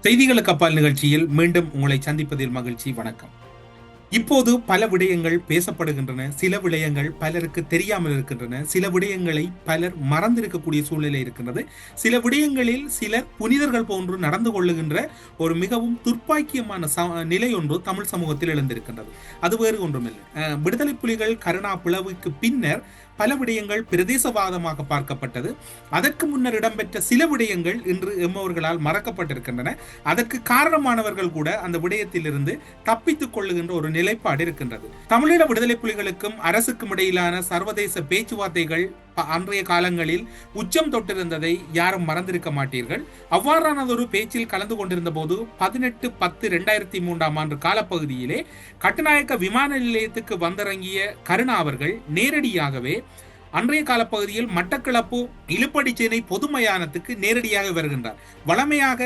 செய்திகளுக்கு அப்பால் நிகழ்ச்சியில் மீண்டும் உங்களை சந்திப்பதில் மகிழ்ச்சி. வணக்கம். இப்போது பல விடயங்கள் பேசப்படுகின்றன. சில விடயங்கள் பலருக்கு தெரியாமல் இருக்கின்றன. சில விடயங்களை பலர் மறந்திருக்கக்கூடிய சூழ்நிலை இருக்கின்றது. சில விடயங்களில் சிலர் புனிதர்கள் போன்று நடந்து கொள்ளுகின்ற ஒரு மிகவும் துர்ப்பாக்கியமான நிலை ஒன்று தமிழ் சமூகத்தில் எழுந்திருக்கின்றது. அது வேறு ஒன்றுமில்லை. விடுதலை புலிகள் கருணா பிளவுக்கு பின்னர் பல விடயங்கள் பிரதேசவாதமாக பார்க்கப்பட்டது. அதற்கு முன்னர் இடம்பெற்ற சில விடயங்கள் இன்று எம்மவர்களால் மறக்கப்பட்டிருக்கின்றன. அதற்கு காரணமானவர்கள் கூட அந்த விடயத்திலிருந்து தப்பித்துக் கொள்ளுகின்ற ஒரு நிலைப்பாடு இருக்கின்றது. தமிழீழ விடுதலை புலிகளுக்கும் அரசுக்கும் இடையிலான சர்வதேச பேச்சுவார்த்தைகள் அன்றைய காலங்களில் உச்சம் தொட்டிருந்ததை யாரும் மறந்திருக்க மாட்டீர்கள். அவ்வாறானதொரு பேச்சில் கலந்து கொண்டிருந்த போது 18/10/2003 காலப்பகுதியிலே கட்டுநாயக்க விமான நிலையத்துக்கு வந்திறங்கிய கருணா அவர்கள் நேரடியாகவே அன்றைய காலப்பகுதியில் மட்டக்களப்பு இலுப்படிச்சேனை பொது மயானத்துக்கு நேரடியாக வருகின்றார். வளமையாக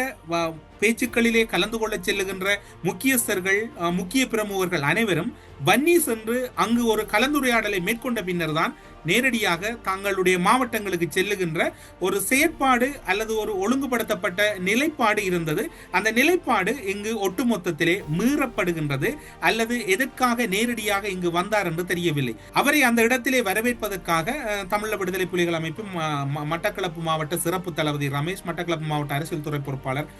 பேச்சுக்களிலே கலந்து கொள்ள செல்லுகின்ற முக்கியஸ்தர்கள், முக்கிய பிரமுகர்கள் அனைவரும் வன்னி சென்று அங்கு ஒரு கலந்துரையாடலை மேற்கொண்ட பின்னர் தான் நேரடியாக தங்களுடைய மாவட்டங்களுக்கு செல்லுகின்ற ஒரு செயற்பாடு அல்லது ஒரு ஒழுங்குபடுத்தப்பட்ட நிலைப்பாடு இருந்தது. அந்த நிலைப்பாடு இங்கு ஒட்டுமொத்தத்திலே மீறப்படுகின்றது. அல்லது எதற்காக நேரடியாக இங்கு வந்தார் என்று தெரியவில்லை. அவரை அந்த இடத்திலே வரவேற்பதற்காக தமிழ் விடுதலை புலிகள் அமைப்பு மட்டக்களப்பு மாவட்ட சிறப்பு தளபதி ரமேஷ், மட்டக்களப்பு மாவட்ட அரசியல் துறை பொறுப்பாளர்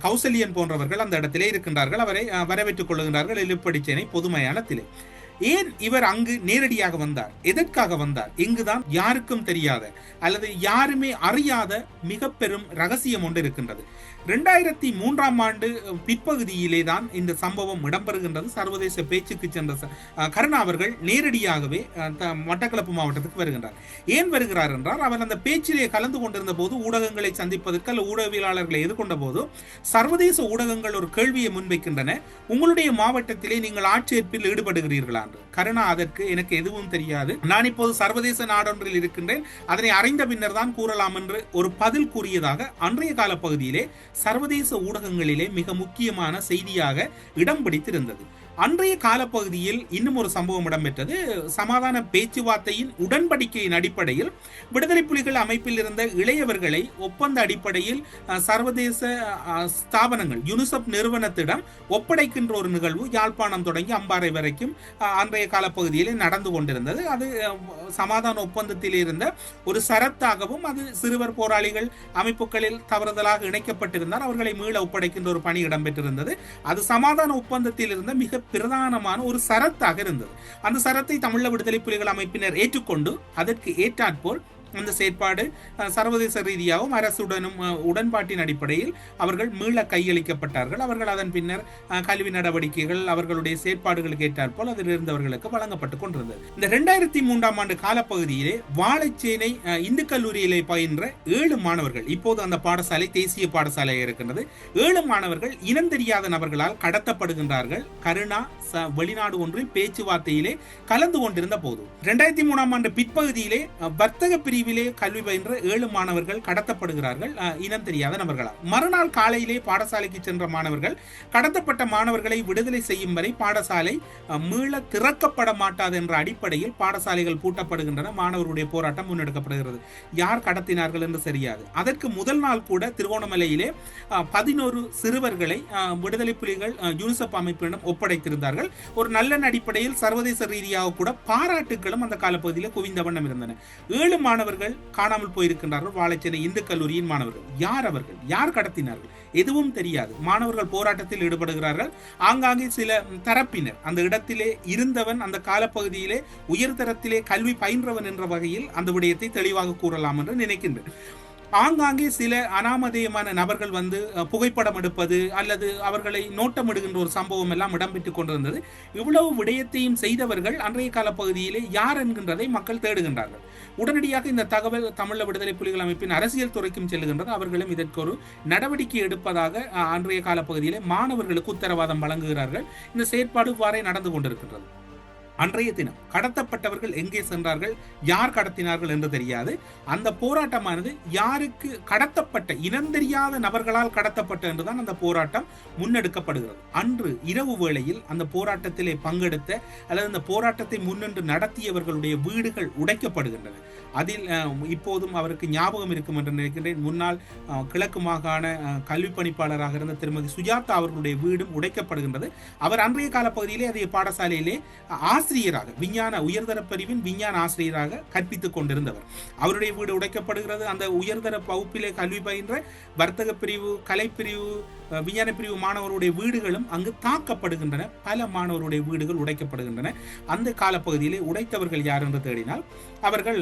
கௌசல்யன் போன்றவர்கள் அந்த இடத்திலே இருக்கின்றார்கள். அவரை வரவேற்றுக் கொள்ளுகின்றார்கள் இலுப்படிச்சேனை பொது மயானத்திலே. ஏன் இவர் அங்கு நேரடியாக வந்தார்? எதற்காக வந்தார்? இங்குதான் யாருக்கும் தெரியாத அல்லது யாருமே அறியாத மிக பெரும் ரகசியம் ஒன்று இருக்கின்றது. 2003 பிற்பகுதியிலே தான் இந்த சம்பவம் இடம்பெறுகின்றது. சர்வதேச பேச்சுக்கு சென்ற கருணா அவர்கள் நேரடியாகவே மட்டக்களப்பு மாவட்டத்துக்கு வருகின்றார். ஏன் வருகிறார் என்றால், அவர் அந்த பேச்சிலே கலந்து கொண்டிருந்த போது ஊடகங்களை சந்திப்பதற்கு அல்ல ஊடகவியலாளர்களை எதிர்கொண்ட போது சர்வதேச ஊடகங்கள் ஒரு கேள்வியை முன்வைக்கின்றன. உங்களுடைய மாவட்டத்திலே நீங்கள் ஆட்சேர்ப்பில் ஈடுபடுகிறீர்களா? கருணா அதற்கு எனக்கு எதுவும் தெரியாது, நான் இப்போது சர்வதேச நாடொன்றில் இருக்கின்றேன், அதனை அறிந்த பின்னர் தான் கூறலாம் என்று ஒரு பதில் கூறியதாக அன்றைய கால பகுதியிலே சர்வதேச ஊடகங்களிலே மிக முக்கியமான செய்தியாக இடம் பிடித்திருந்தது. அன்றைய காலப்பகுதியில் இன்னும் ஒரு சம்பவம் இடம்பெற்றது. சமாதான பேச்சுவார்த்தையின் உடன்படிக்கையின் அடிப்படையில் விடுதலை புலிகள் அமைப்பில் இருந்த இளையவர்களை ஒப்பந்த அடிப்படையில் சர்வதேச ஸ்தாபனங்கள் யுனிசெப் நிறுவனத்திடம் ஒப்படைக்கின்ற ஒரு நிகழ்வு யாழ்ப்பாணம் தொடங்கி அம்பாறை வரைக்கும் அன்றைய காலப்பகுதியில் நடந்து கொண்டிருந்தது. அது சமாதான ஒப்பந்தத்தில் இருந்த ஒரு சரத்தாகவும், அது சிறுவர் போராளிகள் அமைப்புகளில் தவறுதலாக இணைக்கப்பட்டிருந்தார், அவர்களை மீள ஒப்படைக்கின்ற ஒரு பணி இடம்பெற்றிருந்தது. அது சமாதான ஒப்பந்தத்தில் இருந்த மிக பிரதானமான ஒரு சரத்தாக இருந்தது. அந்த சரத்தை தமிழ் விடுதலை புலிகள் அமைப்பினர் ஏற்றுக்கொண்டு அதற்கு ஏற்றாற்போல் அந்த செயற்பாடு சர்வதேச ரீதியாகவும் அரசுடனும் உடன்பாட்டின் அடிப்படையில் அவர்கள் மீள கையளிக்கப்பட்டார்கள். அவர்கள் அதன் பின்னர் கல்வி நடவடிக்கைகள் அவர்களுடைய செயற்பாடுகளுக்கு ஏற்றாற்போல் அதில் இருந்தவர்களுக்கு வழங்கப்பட்டுக் கொண்டிருந்தது. இந்த 2003 காலப்பகுதியிலே வாழைச்சேனை இந்து கல்லூரியிலே பயின்ற 7 மாணவர்கள், இப்போது அந்த பாடசாலை தேசிய பாடசாலை இருக்கின்றது, 7 மாணவர்கள் இனம் தெரியாத நபர்களால் கடத்தப்படுகின்றார்கள். கருணா வெளிநாடு ஒன்றில் பேச்சுவார்த்தையிலே கலந்து கொண்டிருந்த போது 2003 பிற்பகுதியிலே வர்த்தக பிரிவிலே கல்வி பயின்ற 7 மாணவர்கள் கடத்தப்படுகிறார்கள் இனம் தெரியாத நபர்களால். மறுநாள் காலையிலே பாடசாலைக்கு சென்ற மாணவர்கள் கடத்தப்பட்ட மாணவர்களை விடுதலை செய்யும் வரை பாடசாலை மீள திறக்கப்பட மாட்டாது என்ற அடிப்படையில் பாடசாலைகள் பூட்டப்படுகின்றன. மாணவருடைய போராட்டம் முன்னெடுக்கப்படுகிறது. யார் கடத்தினார்கள் என்று தெரியாது. அதற்கு முதல் நாள் கூட திருகோணமலையிலே 11 சிறுவர்களை விடுதலை புலிகள் யூனிசெப் அமைப்பிடம் ஒப்படைத்திருந்தார்கள். ஒரு நல்ல அடிப்படையில் சர்வதேச ரீதியாக கூட பாராட்டுகளும் அந்த காலப்பகுதியில் குவிந்த வண்ணம் இருந்தன. 7 மாணவர்கள் காணாமல் போயிருக்கின்றார்கள். வாழைச்சேனை இந்து கல்லூரியின் மாணவர்கள். யார் அவர்கள்? யார் கடத்தினார்கள்? எதுவும் தெரியாது. மாணவர்கள் போராட்டத்தில் ஈடுபடுகிறார்கள். ஆங்காங்கே சில தரப்பினர் அந்த இடத்திலே இருந்தவன் அந்த காலப்பகுதியிலே உயர்தரத்திலே கல்வி பயின்றவன் என்ற வகையில் அந்த விடயத்தை தெளிவாக கூறலாம் என்று நினைக்கின்றேன். ஆங்காங்கே சில அனாமதேயமான நபர்கள் வந்து புகைப்படம் எடுப்பது அல்லது அவர்களை நோட்டமிடுகின்ற ஒரு சம்பவம் எல்லாம் இடம்பெற்றுக் கொண்டிருந்தது. இவ்வளவு விடயத்தையும் செய்தவர்கள் அன்றைய காலப்பகுதியிலே யார் என்கின்றதை மக்கள் தேடுகின்றார்கள். உடனடியாக இந்த தகவல் தமிழ் விடுதலை புலிகள் அமைப்பின் அரசியல் துறைக்கும் செல்லுகின்றது. அவர்களும் இதற்கு ஒரு நடவடிக்கை எடுப்பதாக அன்றைய காலப்பகுதியிலே மாணவர்களுக்கு உத்தரவாதம் வழங்குகிறார்கள். இந்த செயற்பாடு இவ்வாறே நடந்து கொண்டிருக்கின்றது. அன்றைய தினம் கடத்தப்பட்டவர்கள் எங்கே சென்றார்கள், யார் கடத்தினார்கள் என்று தெரியாது. அந்த போராட்டமானது யாருக்கு கடத்தப்பட்ட இனம் தெரியாத நபர்களால் கடத்தப்பட்ட என்றுதான் அந்த போராட்டம் முன்னெடுக்கப்படுகிறது. அன்று இரவு வேளையில் அந்த போராட்டத்திலே பங்கெடுத்த அல்லது அந்த போராட்டத்தை முன்னின்று நடத்தியவர்களுடைய வீடுகள் உடைக்கப்படுகின்றன. அதில் இப்போதும் அவருக்கு ஞாபகம் இருக்கும் என்று நினைக்கின்றேன், முன்னாள் கிழக்கு மாகாண கல்வி பணிப்பாளராக இருந்த திருமதி சுஜாதா அவர்களுடைய வீடும் உடைக்கப்படுகின்றது. அவர் அன்றைய கால பகுதியிலே அதே பாடசாலையிலே ஆசிரியராக, விஞ்ஞான உயர்தர பிரிவின் விஞ்ஞான ஆசிரியராக கற்பித்துக் கொண்டிருந்தவர். அவருடைய வீடு உடைக்கப்படுகிறது. அந்த உயர்தர வகுப்பிலே கல்வி பயின்ற வர்த்தக பிரிவு, கலைப்பிரிவு, விஞ்ஞான பிரிவு மாணவருடைய வீடுகளும் அங்கு தாக்கப்படுகின்றன. பல மாணவருடைய வீடுகள் உடைக்கப்படுகின்றன. அந்த காலப்பகுதியிலே உடைத்தவர்கள் யார் என்று தேடினால் அவர்கள்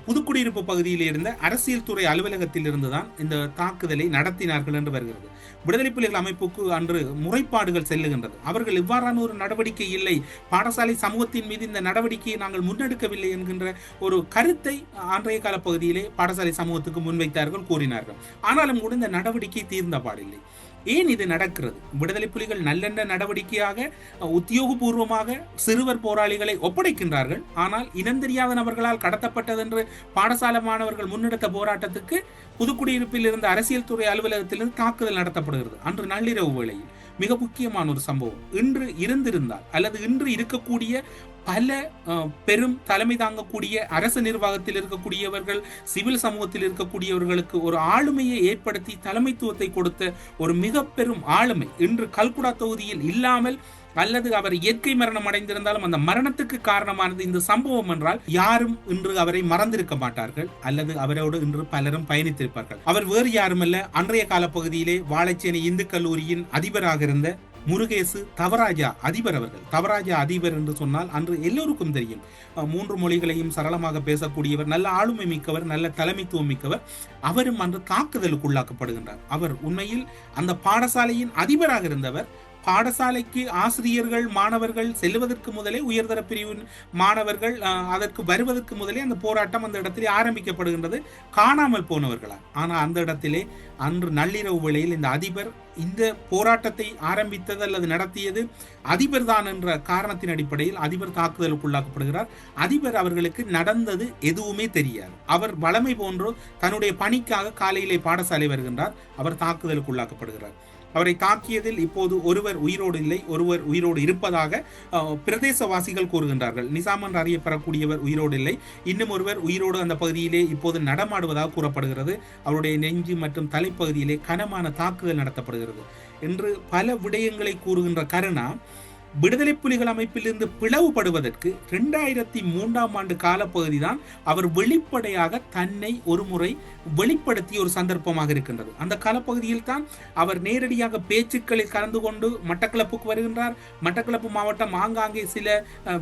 புதுக்குடியிருப்பு பகுதியில் இருந்த அரசியல் துறை அலுவலகத்தில் இருந்துதான் இந்த தாக்குதலை நடத்தினார்கள் என்று வருகிறது. விடுதலை புலிகள் அமைப்புக்கு அன்று முறைப்பாடுகள் செல்லுகின்றது. அவர்கள் இவ்வாறான ஒரு நடவடிக்கை இல்லை, பாடசாலை சமூகத்தின் மீது இந்த நடவடிக்கையை நாங்கள் முன்னெடுக்கவில்லை என்கின்ற ஒரு கருத்தை அன்றைய கால பகுதியிலே பாடசாலை சமூகத்துக்கு முன்வைத்தார்கள், கூறினார்கள். ஆனாலும் கூட இந்த நடவடிக்கை தீர்ந்த பாடில்லை. ஏன் இது நடக்கிறது? விடுதலை புலிகள் நல்லெண்ண நடவடிக்கையாக உத்தியோகபூர்வமாக சிறுவர் போராளிகளை ஒப்படைக்கின்றார்கள். ஆனால் இனம் தெரியாத நபர்களால் கடத்தப்பட்டது என்று பாடசாலை மாணவர்கள் முன்னெடுத்த போராட்டத்துக்கு புதுக்குடியிருப்பில் இருந்த அரசியல் துறை அலுவலகத்திலிருந்து தாக்குதல் நடத்தப்படுகிறது. அன்று நள்ளிரவு வேளையில் மிக முக்கியமான ஒரு சம்பவம். இன்று இருந்திருந்தால் அல்லது இன்று இருக்கக்கூடிய பல பெரும் தலைமை தாங்கக்கூடிய அரசு நிர்வாகத்தில் இருக்கக்கூடியவர்கள், சிவில் சமூகத்தில் இருக்கக்கூடியவர்களுக்கு ஒரு ஆளுமையை ஏற்படுத்தி தலைமைத்துவத்தை கொடுத்த ஒரு மிக பெரும் ஆளுமை இன்று கல்குடா தொகுதியில் இல்லாமல், அல்லது அவர் இயற்கை மரணம் அடைந்திருந்தாலும் அந்த மரணத்துக்கு காரணமானது இந்த சம்பவம் என்றால் யாரும் இன்று அவரை மறந்திருக்க மாட்டார்கள், அல்லது அவரோடு இன்று பலரும் பயணித்திருப்பார்கள். அவர் வேறு யாருமல்ல, அன்றைய கால பகுதியிலே வாழைச்சேனை இந்து கல்லூரியின் அதிபராக இருந்த முருகேசு தவராஜா அதிபர் அவர்கள். தவராஜா அதிபர் என்று சொன்னால் அன்று எல்லோருக்கும் தெரியும், 3 மொழிகளையும் சரளமாக பேசக்கூடியவர், நல்ல ஆளுமை மிக்கவர், நல்ல தலைமைத்துவம் மிக்கவர். அவரும் அன்று தாக்குதலுக்கு உள்ளாக்கப்படுகின்றார். அவர் உண்மையில் அந்த பாடசாலையின் அதிபராக இருந்தவர். பாடசாலைக்கு ஆசிரியர்கள் மாணவர்கள் செல்வதற்கு முதலே, உயர்தர பிரிவின் மாணவர்கள் அதற்கு வருவதற்கு முதலே அந்த போராட்டம் அந்த இடத்திலே ஆரம்பிக்கப்படுகின்றது, காணாமல் போனவர்களால். ஆனால் அந்த இடத்திலே அன்று நள்ளிரவு வேளையில் இந்த அதிபர் இந்த போராட்டத்தை ஆரம்பித்தது அல்லது நடத்தியது அதிபர் தான் என்ற காரணத்தின் அடிப்படையில் அதிபர் தாக்குதலுக்குள்ளாக்கப்படுகிறார். அதிபர் அவர்களுக்கு நடந்தது எதுவுமே தெரியாது. அவர் வளமை போன்று தன்னுடைய பணிக்காக காலையிலே பாடசாலை வருகின்றார். அவர் தாக்குதலுக்குள்ளாக்கப்படுகிறார். அவரை தாக்கியதில் இப்போது ஒருவர் உயிரோடு இல்லை, ஒருவர் உயிரோடு இருப்பதாக பிரதேசவாசிகள் கூறுகின்றார்கள். நிசாம் என்று அறியப்படக்கூடியவர் உயிரோடு இல்லை, இன்னும் ஒருவர் உயிரோடு அந்த பகுதியிலே இப்போது நடமாடுவதாக கூறப்படுகிறது. அவருடைய நெஞ்சு மற்றும் தலைப்பகுதியிலே கனமான தாக்குதல் நடத்தப்படுகிறது என்று பல விடயங்களை கூறுகின்ற கருணா விடுதலை புலிகள் அமைப்பிலிருந்து பிளவுபடுவதற்கு 2003ஆம் ஆண்டு காலப்பகுதி தான் அவர் வெளிப்படையாக தன்னை ஒரு முறை வெளிப்படுத்திய ஒரு சந்தர்ப்பமாக இருக்கின்றது. அந்த காலப்பகுதியில் தான் அவர் நேரடியாக பேச்சுக்களில் கலந்து கொண்டு மட்டக்களப்புக்கு வருகின்றார். மட்டக்களப்பு மாவட்டம் ஆங்காங்கே சில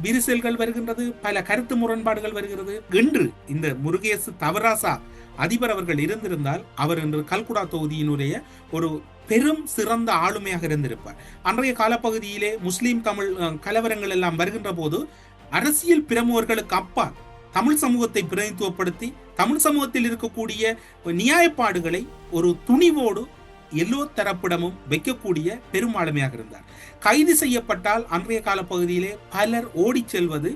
விரிசல்கள் வருகின்றது, பல கருத்து முரண்பாடுகள் வருகிறது. இன்று இந்த முருகேசு தவராசா அதிபர் அவர்கள் இருந்திருந்தால் அவர் இன்று கல்குடா தொகுதியினுடைய ஒரு பெரும் சிறந்த ஆளுமையாக இருந்திருப்பார். அன்றைய காலப்பகுதியிலே முஸ்லீம் தமிழ் கலவரங்கள் எல்லாம் வருகின்ற போது அரசியல் பிரமுகர்களுக்கு அப்பால் தமிழ் சமூகத்தை பிரதிநிதித்துவப்படுத்தி தமிழ் சமூகத்தில் இருக்கக்கூடிய நியாயப்பாடுகளை ஒரு துணிவோடு எல்லோ தரப்பிடமும் வைக்கக்கூடிய பெரும் ஆளுமையாக இருந்தார். கைது செய்யப்பட்டால் அன்றைய காலப்பகுதியிலே பலர் ஓடி செல்வது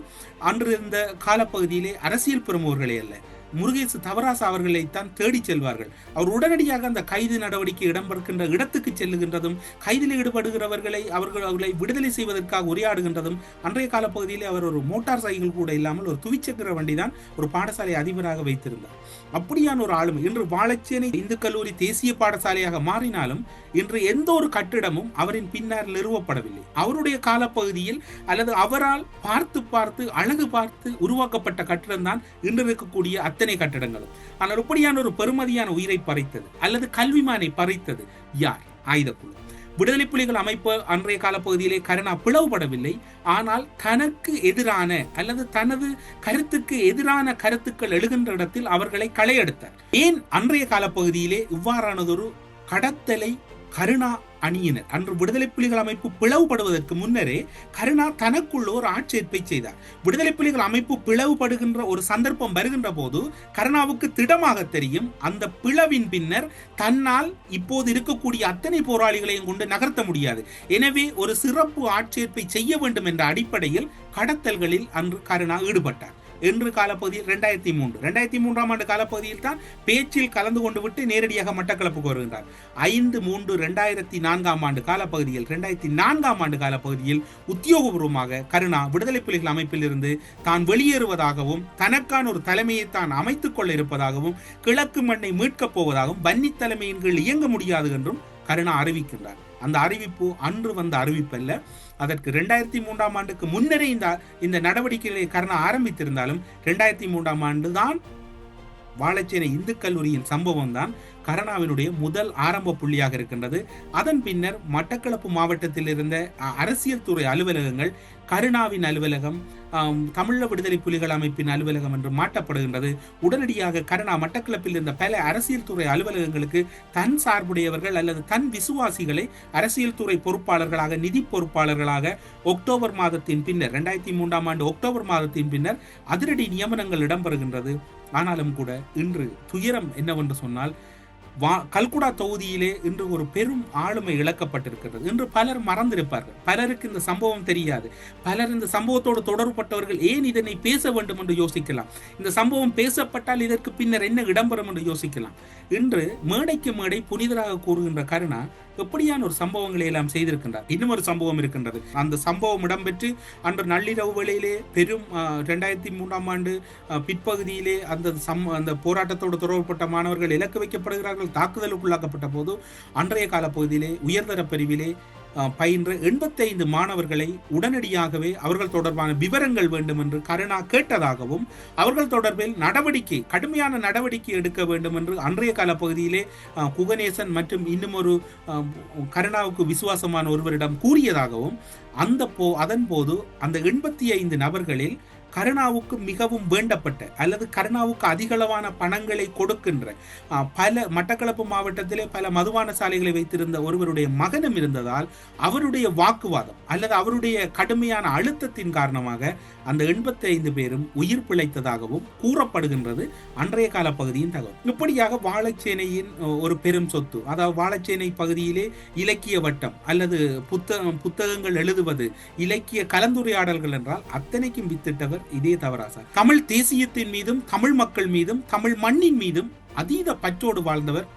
அன்று இருந்த காலப்பகுதியிலே அரசியல் பிரமுகர்களே அல்ல, முருகேசு தவராசா அவர்களைத்தான் தேடி செல்வார்கள். அவர் உடனடியாக அந்த கைது நடவடிக்கை இடம்பெறுகின்ற இடத்துக்கு செல்லுகின்றதும், கைதில் ஈடுபடுகிறவர்களை அவர்களை விடுதலை செய்வதற்காக உரையாடுகின்றதும். அன்றைய காலப்பகுதியிலே அவர் ஒரு மோட்டார் சைக்கிள் கூட இல்லாமல் ஒரு துவிச்சக்கர வண்டி தான் ஒரு பாடசாலை அதிபராக வைத்திருந்தார். அப்படியான ஒரு ஆளுமை. இன்று வாழைச்சேனை இந்து கல்லூரி தேசிய பாடசாலையாக மாறினாலும் இன்று எந்த ஒரு கட்டிடமும் அவரின் பின்னர் நிறுவப்படவில்லை. அவருடைய காலப்பகுதியில் அல்லது அவரால் பார்த்து பார்த்து அழகு பார்த்து உருவாக்கப்பட்ட கட்டிடம் தான் இன்று இருக்கக்கூடிய அத்தனை கட்டிடங்களும். ஆனால் இப்படியான ஒரு பெருமதியான உயிரை பறித்தது அல்லது கல்விமானை பறித்தது யார்? ஆயுதக்குழு. விடுதலை புலிகள் அமைப்பு அன்றைய காலப்பகுதியிலே கருணா பிளவுபடவில்லை. ஆனால் தனக்கு எதிரான அல்லது தனது கருத்துக்கு எதிரான கருத்துக்கள் எழுகின்ற இடத்தில் அவர்களை களையெடுத்தார். ஏன் அன்றைய காலப்பகுதியிலே இவ்வாறானதொரு கடத்தலை கருணா அணியினர் அன்று விடுதலை புலிகள் அமைப்பு பிளவுபடுவதற்கு முன்னரே கருணா தனக்குள்ள ஒரு ஆட்சேர்ப்பை செய்தார். விடுதலை புலிகள் அமைப்பு பிளவுபடுகின்ற ஒரு சந்தர்ப்பம் வருகின்ற போது கருணாவுக்கு திடமாக தெரியும் அந்த பிளவின் பின்னர் தன்னால் இப்போது இருக்கக்கூடிய அத்தனை போராளிகளையும் கொண்டு நகர்த்த முடியாது. எனவே ஒரு சிறப்பு ஆட்சேர்ப்பை செய்ய வேண்டும் என்ற அடிப்படையில் கடத்தல்களில் அன்று கருணா ஈடுபட்டார். என்று காலப்பகுதியில் 2003ஆம் ஆண்டு காலப்பகுதியில் தான் பேச்சில் கலந்து கொண்டு விட்டு நேரடியாக மட்டக்களப்புக்கு வருகின்றார். 5/3/2004ஆம் ஆண்டு காலப்பகுதியில் 2004ஆம் ஆண்டு காலப்பகுதியில் உத்தியோகபூர்வமாக கருணா விடுதலை புலிகள் அமைப்பில் இருந்து தான் வெளியேறுவதாகவும் தனக்கான ஒரு தலைமையை தான் அமைத்துக் கொள்ள இருப்பதாகவும் கிழக்கு மண்ணை மீட்கப் போவதாகவும் வன்னி தலைமையின் கீழ் இயங்க முடியாது என்றும் கருணா அறிவிக்கின்றார். அந்த அறிவிப்பு அன்று வந்த அறிவிப்பு அல்ல. அதற்கு 2003ஆம் ஆண்டுக்கு முன்னரே இந்த நடவடிக்கைகளை கருணா ஆரம்பித்திருந்தாலும் 2003ஆம் ஆண்டு தான் வாழைச்சேனை இந்து கல்லூரியின் சம்பவம் தான் கருணாவினுடைய முதல் ஆரம்ப புள்ளியாக இருக்கின்றது. அதன் பின்னர் மட்டக்களப்பு மாவட்டத்தில் இருந்த அரசியல் துறை அலுவலகங்கள் கருணாவின் அலுவலகம், தமிழீழ விடுதலை புலிகள் அமைப்பின் அலுவலகம் என்று மாற்றப்படுகின்றது. உடனடியாக கருணா மட்டக்களப்பில் இருந்த பல அரசியல் துறை அலுவலகங்களுக்கு தன் சார்புடையவர்கள் அல்லது தன் விசுவாசிகளை அரசியல் துறை பொறுப்பாளர்களாக, நிதி பொறுப்பாளர்களாக அக்டோபர் மாதத்தின் பின்னர் 2003ஆம் ஆண்டு அக்டோபர் மாதத்தின் பின்னர் அதிரடி நியமனங்கள் இடம்பெறுகின்றது. ஆனாலும் கூட இன்று துயரம் என்னவென்று சொன்னால் கல்குடா தொகுதியிலே இன்று ஒரு பெரும் ஆளுமை இழக்கப்பட்டிருக்கிறது. இன்று பலர் மறந்திருப்பார்கள், பலருக்கு இந்த சம்பவம் தெரியாது. பலர் இந்த சம்பவத்தோடு தொடர்பட்டவர்கள் ஏன் இதனை பேச வேண்டும் என்று யோசிக்கலாம். இந்த சம்பவம் பேசப்பட்டால் இதற்கு பின்னர் என்ன இடம்பெறும் என்று யோசிக்கலாம். இன்று மேடைக்கு மேடை புனிதராக கூறுகின்ற கருணா எப்படியான ஒரு சம்பவங்களை எல்லாம் செய்திருக்கின்றார். இன்னும் ஒரு சம்பவம் இருக்கின்றது. அந்த சம்பவம் இடம்பெற்று அன்று நள்ளிரவு வேளையிலே பெரும் 2003ஆம் ஆண்டு பிற்பகுதியிலே அந்த போராட்டத்தோடு தொடர்பட்ட மாணவர்கள் இலக்கு வைக்கப்படுகிறார்கள், தாக்குதலுக்குள்ளாக்கப்பட்ட போது அன்றைய காலப்பகுதியிலே உயர்தர பிரிவிலே பயின்ற 85 மாணவர்களை உடனடியாகவே அவர்கள் தொடர்பான விவரங்கள் வேண்டும் என்று கருணா கேட்டதாகவும் அவர்கள் தொடர்பில் கடுமையான நடவடிக்கை எடுக்க வேண்டும் என்று அன்றைய கால பகுதியிலே குகநேசன் மற்றும் இன்னும் ஒரு கருணாவுக்கு விசுவாசமான ஒருவரிடம் கூறியதாகவும் அதன் போது அந்த 85 நபர்களில் கருணாவுக்கு மிகவும் வேண்டப்பட்ட அல்லது கருணாவுக்கு அதிகளவான பணங்களை கொடுக்கின்ற பல மட்டக்களப்பு மாவட்டத்திலே பல மதுபான சாலைகளை வைத்திருந்த ஒருவருடைய மகனும் இருந்ததால் அவருடைய வாக்குவாதம் அல்லது அவருடைய கடுமையான அழுத்தத்தின் காரணமாக அந்த 85 பேரும் உயிர் பிழைத்ததாகவும் கூறப்படுகின்றது அன்றைய கால பகுதியின் தகவல். இப்படியாக வாழைச்சேனையின் ஒரு பெரும் சொத்து, அதாவது வாழைச்சேனை பகுதியிலே இலக்கிய வட்டம் அல்லது புத்தகங்கள் எழுதுவது, இலக்கிய கலந்துரையாடல்கள் என்றால் அத்தனைக்கும் வித்திட்டவர் இதே தவராசா. தமிழ் தேசியத்தின் மீதும் தமிழ் மக்கள் மீதும் தமிழ் மண்ணின் மீதும் அதீத பற்றோடு வாழ்ந்தவர்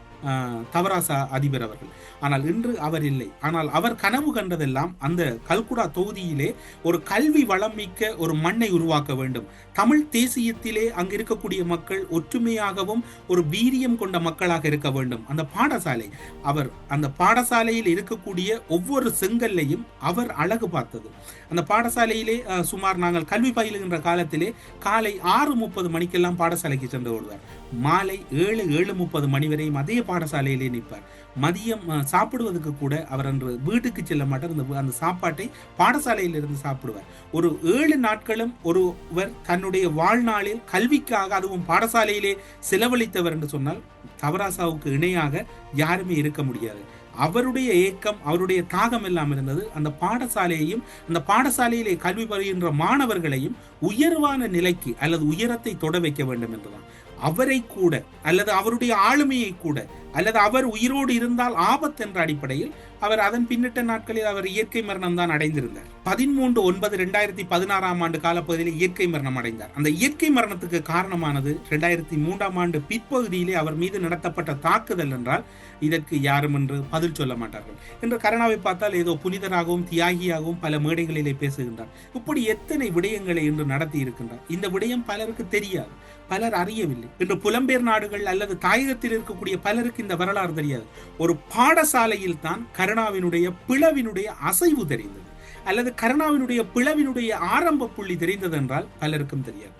தவராசா அதிபர் அவர்கள். ஆனால் இன்று அவர் இல்லை. ஆனால் அவர் கனவு கண்டதெல்லாம் அந்த கல்குடா தொகுதியிலே ஒரு கல்வி வளம் மிக்க ஒரு மண்ணை உருவாக்க வேண்டும். தமிழ் தேசியத்திலே அங்கு இருக்கக்கூடிய மக்கள் ஒற்றுமையாகவும் ஒரு வீரியம் கொண்ட மக்களாக இருக்க வேண்டும். அந்த பாடசாலையில் இருக்கக்கூடிய ஒவ்வொரு செங்கல்லையும் அவர் அழகு பார்த்தது. அந்த பாடசாலையிலே சுமார் நாங்கள் கல்வி பயிலுகின்ற காலத்திலே காலை 6:30 மணிக்கெல்லாம் பாடசாலைக்கு சென்று வருவார். மாலை 7:30 மணி வரையும் அதே பாடசாலையிலே நிற்பார். மதியம் சாப்பிடுவதற்கு கூட அவர் அன்று வீட்டுக்கு செல்ல மாட்டார். அந்த சாப்பாட்டை பாடசாலையில் இருந்து சாப்பிடுவார். ஒரு 7 நாட்களும் ஒருவர் தன்னுடைய வாழ்நாளில் கல்விக்காக, அதுவும் பாடசாலையிலே செலவழித்தவர் என்று சொன்னால் தவராசாவுக்கு இணையாக யாருமே இருக்க முடியாது. அவருடைய ஏக்கம், அவருடைய தாகம் எல்லாம் இருந்தது அந்த பாடசாலையையும் அந்த பாடசாலையிலே கல்வி பயின்ற மாணவர்களையும் உயர்வான நிலைக்கு அல்லது உயரத்தை தொட வைக்க வேண்டும் என்றுதான். அவரை கூட அல்லது அவருடைய ஆளுமையை கூட அல்லது அவர் உயிரோடு இருந்தால் ஆபத்து என்ற அடிப்படையில் அவர் அதன் பின்னிட்ட நாட்களில் அவர் இயற்கை மரணம் தான் அடைந்திருந்தார். 13/9/2016ஆம் ஆண்டு காலப்பகுதியில் இயற்கை மரணம் அடைந்தார். அந்த இயற்கை மரணத்துக்கு காரணமானது 2003ஆம் ஆண்டு பிற்பகுதியிலே அவர் மீது நடத்தப்பட்ட தாக்குதல் என்றால் இதற்கு யாரும் என்று பதில் சொல்ல மாட்டார்கள். என்று கருணாவை பார்த்தால் ஏதோ புனிதராகவும் தியாகியாகவும் பல மேடைகளிலே பேசுகின்றார். இப்படி எத்தனை விடயங்களை இன்று நடத்தி இருக்கின்றார். இந்த விடயம் பலருக்கு தெரியாது, பலர் அறியவில்லை. இன்று புலம்பெயர் நாடுகள் அல்லது தாயகத்தில் இருக்கக்கூடிய பலருக்கு இந்த வரலாறு தெரியாது. ஒரு பாடசாலையில் தான் கருணாவினுடைய பிளவினுடைய அசைவு தெரிந்தது அல்லது கருணாவினுடைய பிளவினுடைய ஆரம்ப புள்ளி தெரிந்தது என்றால் பலருக்கும் தெரியாது.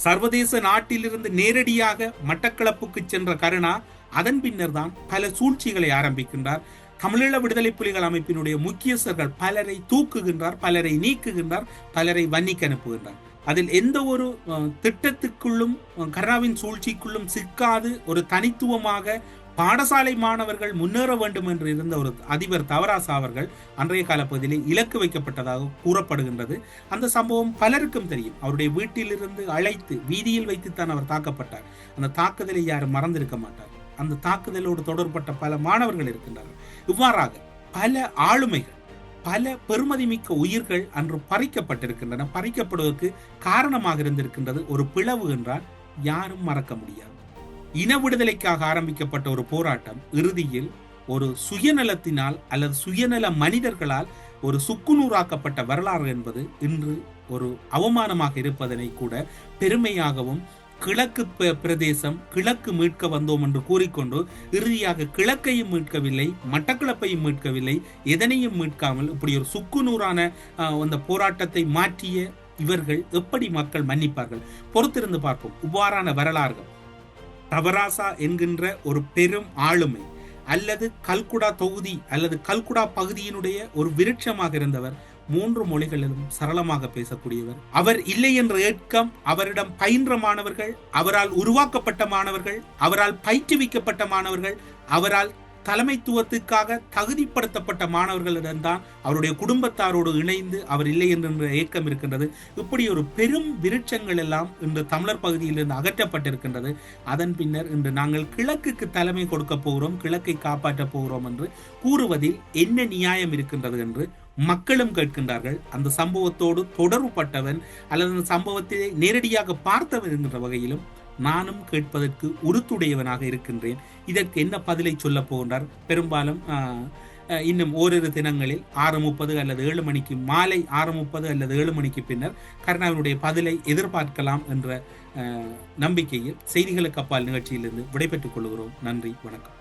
சர்வதேச நாட்டிலிருந்து நேரடியாக மட்டக்களப்புக்கு சென்ற கருணா அதன் பின்னர் தான் பல சூழ்ச்சிகளை ஆரம்பிக்கின்றார். தமிழீழ விடுதலை புலிகள் அமைப்பினுடைய முக்கியஸ்தர்கள் பலரை தூக்குகின்றார், பலரை நீக்குகின்றார், பலரை வன்னிக்கு அனுப்புகின்றார். அதில் எந்த ஒரு திட்டத்துக்குள்ளும் கருணாவின் சூழ்ச்சிக்குள்ளும் சிக்காது ஒரு தனித்துவமாக பாடசாலை மாணவர்கள் முன்னேற வேண்டும் என்று இருந்த ஒரு அதிபர் தவராசா அவர்கள் அன்றைய காலப்பகுதியில் இலக்கு வைக்கப்பட்டதாக கூறப்படுகின்றது. அந்த சம்பவம் பலருக்கும் தெரியும். அவருடைய வீட்டிலிருந்து அழைத்து வீதியில் வைத்துத்தான் அவர் தாக்கப்பட்டார். அந்த தாக்குதலை யாரும் மறந்திருக்க மாட்டார். அந்த தாக்குதலோடு தொடர்பட்ட பல மாணவர்கள் இருக்கின்றார்கள். இவ்வாறாக பல ஆளுமைகள், பல பெருமதிமிக்க உயிர்கள் அன்று பறிக்கப்பட்டிருக்கின்றன. பறிக்கப்படுவதற்கு காரணமாக இருந்திருக்கின்றது ஒரு பிளவு என்றால் யாரும் மறக்க முடியாது. இன விடுதலைக்காக ஆரம்பிக்கப்பட்ட ஒரு போராட்டம் இறுதியில் ஒரு சுயநலத்தினால் அல்லது சுயநல மனிதர்களால் ஒரு சுக்குநூறாக்கப்பட்ட வரலாறு என்பது இன்று ஒரு அவமானமாக இருப்பதனை கூட பெருமையாகவும் கிழக்கு பிரதேசம் கிழக்கு மீட்க வந்தோம் என்று கூறிக்கொண்டு இறுதியாக கிழக்கையும் மீட்கவில்லை, மட்டக்களப்பையும் மீட்கவில்லை, எதனையும் மீட்காமல் இப்படி ஒரு சுக்குநூறான அந்த போராட்டத்தை மாற்றிய இவர்கள் எப்படி மக்கள் மன்னிப்பார்கள்? பொறுத்திருந்து பார்ப்போம். இவ்வாறான வரலாறுகள் தவராசா என்கின்ற ஒரு பெரும் ஆளுமை அல்லது கல்குடா தொகுதி அல்லது கல்குடா பகுதியினுடைய ஒரு விருட்சமாக இருந்தவர், 3 மொழிகளிலும் சரளமாக பேசக்கூடியவர். அவர் இல்லை என்ற ஏற்கம் அவரிடம் பயின்ற மாணவர்கள், அவரால் உருவாக்கப்பட்ட மாணவர்கள், அவரால் பயிற்றுவிக்கப்பட்ட மாணவர்கள், அவரால் தலைமைத்துவத்துக்காக தகுதிப்படுத்தப்பட்ட மாணவர்களிடம்தான் அவருடைய குடும்பத்தாரோடு இணைந்து அவர் இல்லை என்ற ஏக்கம் இருக்கின்றது. இப்படி ஒரு பெரும் விருட்சங்கள் எல்லாம் இன்று தமிழர் பகுதியிலிருந்து அகற்றப்பட்டிருக்கின்றது. அதன் பின்னர் இன்று நாங்கள் கிழக்குக்கு தலைமை கொடுக்க போகிறோம், கிழக்கை காப்பாற்ற போகிறோம் என்று கூறுவதில் என்ன நியாயம் இருக்கின்றது என்று மக்களும் கேட்கின்றார்கள். அந்த சம்பவத்தோடு தொடர்புபட்டவன் அல்லது அந்த சம்பவத்தை நேரடியாக பார்த்தவன் என்கின்ற வகையிலும் நானும் கேட்பதற்கு உறுத்துடையவனாக இருக்கின்றேன். இதற்கு என்ன பதிலை சொல்ல போகின்றார்? பெரும்பாலும் இன்னும் ஓரிரு தினங்களில் 6:30 அல்லது 7 மணிக்கு, மாலை 6:30 அல்லது 7 மணிக்கு பின்னர் கருணாவினுடைய பதிலை எதிர்பார்க்கலாம் என்ற நம்பிக்கையில் செய்திகளுக்கு அப்பால் நிகழ்ச்சியிலிருந்து விடைபெற்றுக் கொள்கிறோம். நன்றி, வணக்கம்.